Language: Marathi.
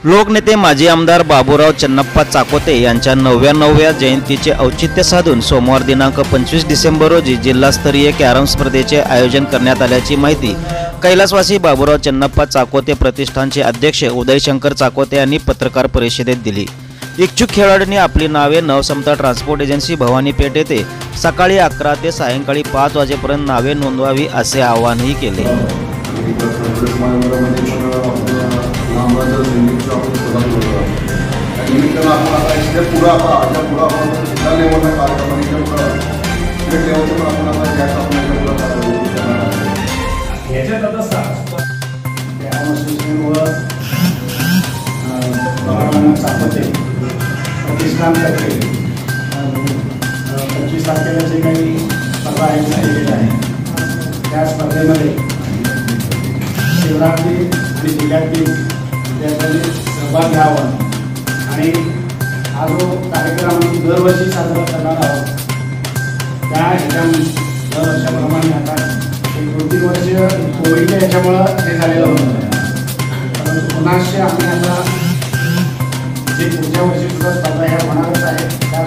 लोकनेते माजी आमदार बाबूराव चन्नप्पा चाकोते यांच्या 99व्या जयंतीचे औचित्य साधून सोमवार दिनांक 25 डिसेंबर रोजी जिल्हास्तरीय कॅरम स्पर्धेचे आयोजन करण्यात आल्याची माहिती कैलासवासी बाबूराव चन्नप्पा चाकोते प्रतिष्ठानचे अध्यक्ष उदयशंकर चाकोते यांनी पत्रकार परिषदेत दिली। इच्छुक खेळाडूंनी आपली नावे नवसमता ट्रान्सपोर्ट एजन्सी भवानी पेठ येथे सकाळी 11 ते सायंकाळी 5 वाजेपर्यंत नावे नोंदवावी असे आवाहनही केले। प्रतिष्ठानतर्फे 25 तारखेला जे काही स्पर्धा आयोजित केलेली आहे त्या स्पर्धेमध्ये शहरातली आणि जिल्ह्यातील विद्यार्थ्यांनी सहभाग घ्यावा आणि हा जो कार्यक्रम आम्ही दरवर्षी साजरा करणार आहोत त्या दर वर्षाप्रमाणे आता 2-3 वर्ष कोविडच्या याच्यामुळं हे झालेलं होतं, परंतु पुन्हा आम्ही आता जे पुढच्या वर्षी सुद्धा स्पर्धा ह्या होणारच आहे त्या